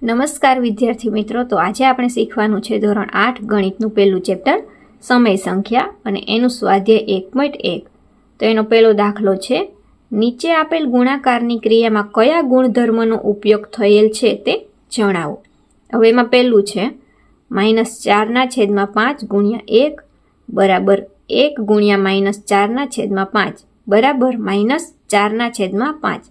નમસ્કાર વિદ્યાર્થી મિત્રો, તો આજે આપણે શીખવાનું છે ધોરણ 8 ગણિતનું પહેલું ચેપ્ટર સમય સંખ્યા અને એનું સ્વાધ્યાય 1.1. તો એનો પહેલો દાખલો છે, નીચે આપેલ ગુણાકારની ક્રિયામાં કયા ગુણધર્મનો ઉપયોગ થયેલ છે તે જણાવો. હવે એમાં પહેલું છે -4/5 ગુણ્યા 1 બરાબર 1 ગુણ્યા -4/5 બરાબર -4/5.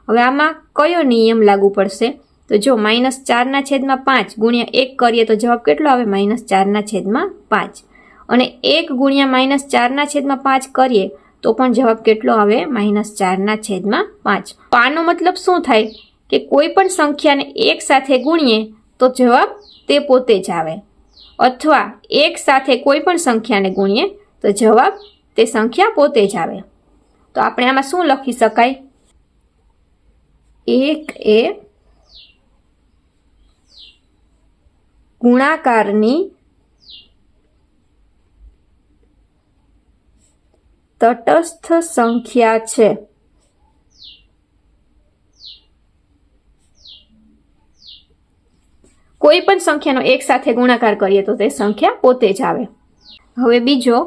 હવે આમાં કયો નિયમ લાગુ પડશે? તો જો -4/5 ગુણ્યા 1 કરીએ તો જવાબ કેટલો આવે? -4/5. અને 1 ગુણ્યા -4/5 કરીએ તો પણ જવાબ કેટલો આવે? -4/5. તો આનો મતલબ શું થાય કે કોઈ પણ સંખ્યાને 1 સાથે ગુણીએ તો જવાબ તે પોતે જ આવે, અથવા 1 સાથે કોઈ પણ સંખ્યાને ગુણીએ તો જવાબ તે સંખ્યા પોતે જ આવે. તો આપણે આમાં શું લખી શકાય? 1 એ ગુણાકારની તટસ્થ સંખ્યા છે. કોઈ પણ સંખ્યાનો 1 સાથે ગુણાકાર કરીએ તો તે સંખ્યા પોતે જ આવે. હવે બીજો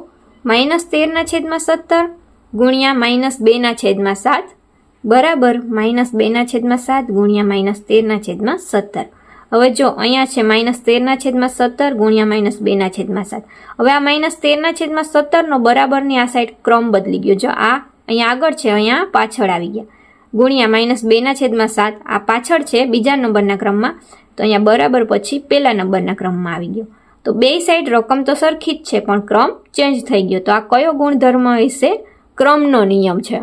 -13/17 ગુણ્યા -2/7 બરાબર -2/7 ગુણ્યા -13/17. હવે જો અહીંયા છે -13/17 ગુણ્યા -2/7. હવે આ -13/17 નો બરાબરની આ સાઈડ ક્રમ બદલી ગયો. જો આ અહીંયા આગળ છે, અહીંયા પાછળ આવી ગયા. ગુણ્યા -2/7 આ પાછળ છે બીજા નંબરના ક્રમમાં, તો અહીંયા બરાબર પછી પહેલા નંબરના ક્રમમાં આવી ગયો. તો બે સાઈડ રકમ તો સરખી જ છે પણ ક્રમ ચેન્જ થઈ ગયો. તો આ કયો ગુણધર્મ હશે? ક્રમનો નિયમ છે.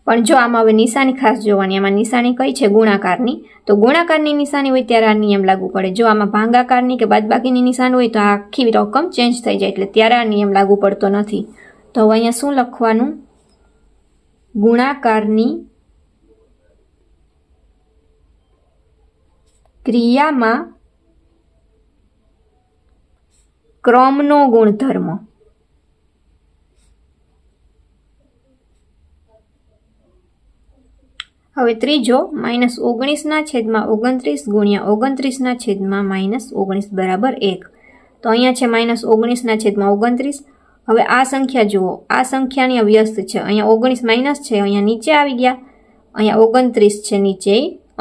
પણ જો આમાં હવે નિશાની ખાસ જોવાની. આમાં નિશાની કઈ છે? ગુણાકારની. તો ગુણાકારની નિશાની હોય ત્યારે આ નિયમ લાગુ પડે. જો આમાં ભાગાકારની કે બાદબાકીની નિશાની હોય તો આખી રકમ ચેન્જ થઈ જાય, એટલે ત્યારે આ નિયમ લાગુ પડતો નથી. તો હવે અહીંયા શું લખવાનું? ગુણાકારની ક્રિયામાં ક્રમનો ગુણધર્મ. હવે ત્રીજો -19/29 ગુણ્યા 29/-19 બરાબર 1. તો અહીંયા છે -19/29. હવે આ સંખ્યા જુઓ, આ સંખ્યાની અવ્યસ્ત છે. અહીંયા 19 માઇનસ છે, અહીંયા નીચે આવી ગયા. અહીંયા 29 છે, નીચે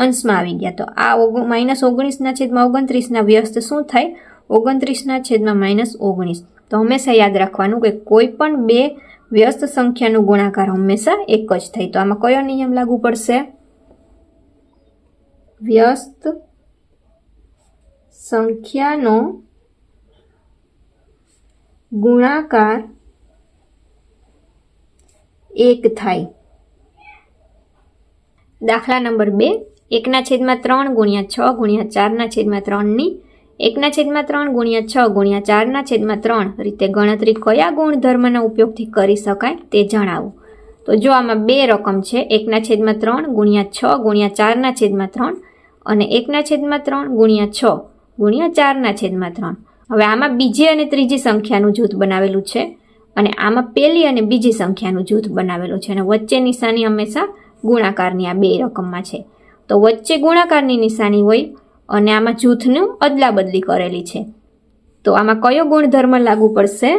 અંશમાં આવી ગયા. તો આ -19/29 ના વ્યસ્ત શું થાય? 29/-19. તો હંમેશા યાદ રાખવાનું કે કોઈ પણ બે વ્યસ્ત સંખ્યાનો ગુણાકાર હંમેશા એક જ થાય. તો આમાં કયો નિયમ લાગુ પડશે? વ્યસ્ત સંખ્યાનો ગુણાકાર એક થાય. દાખલા નંબર 2, 1/3 ગુણ્યા 6 ગુણ્યા 4/3 ની 1/3 ગુણ્યા 6 ગુણ્યા 4/3 રીતે ગણતરી કયા ગુણધર્મના ઉપયોગથી કરી શકાય તે જણાવો. તો જો આમાં બે રકમ છે, 1/3 ગુણ્યા 6 ગુણ્યા 4/3 અને 1/3 ગુણ્યા 6 ગુણ્યા 4/3. હવે આમાં બીજી અને ત્રીજી સંખ્યાનું જૂથ બનાવેલું છે અને આમાં પહેલી અને બીજી સંખ્યાનું જૂથ બનાવેલું છે, અને વચ્ચે નિશાની હંમેશા ગુણાકારની આ બે રકમમાં છે. તો વચ્ચે ગુણાકારની નિશાની હોય અને આમાં જૂથનું અદલા બદલી કરેલી છે. તો આમાં કયો ગુણધર્મ લાગુ પડશે?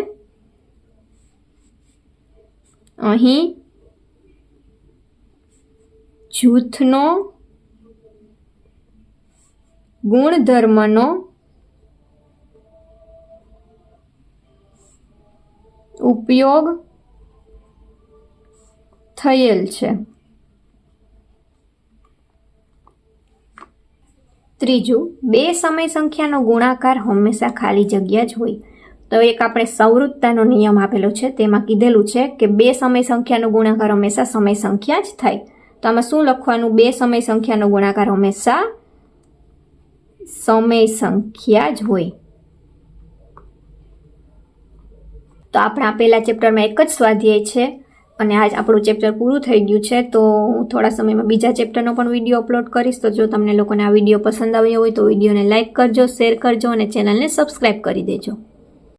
અહીં જૂથનો ગુણધર્મનો ઉપયોગ થયેલ છે. ત્રીજું, બે સમય સંખ્યાનો ગુણાકાર હંમેશા ખાલી જગ્યા જ હોય. તો એક આપણે સંવૃત્તાનો નિયમ આપેલો છે, તેમાં કીધેલું છે કે બે સમય સંખ્યાનો ગુણાકાર હંમેશા સમય સંખ્યા જ થાય. તો આમાં શું લખવાનું? બે સમય સંખ્યાનો ગુણાકાર હંમેશા સમય સંખ્યા જ હોય. તો આપણા પહેલા ચેપ્ટરમાં એક જ સ્વાધ્યાય છે અને આજ આપણું ચેપ્ટર પૂરું થઈ ગયું છે. તો હું થોડા સમયમાં બીજા ચેપ્ટરનો પણ વિડીયો અપલોડ કરીશ. તો જો તમને લોકોને આ વિડીયો પસંદ આવ્યો હોય તો વિડીયોને લાઇક કરજો, શેર કરજો અને ચેનલને સબસ્ક્રાઈબ કરી દેજો.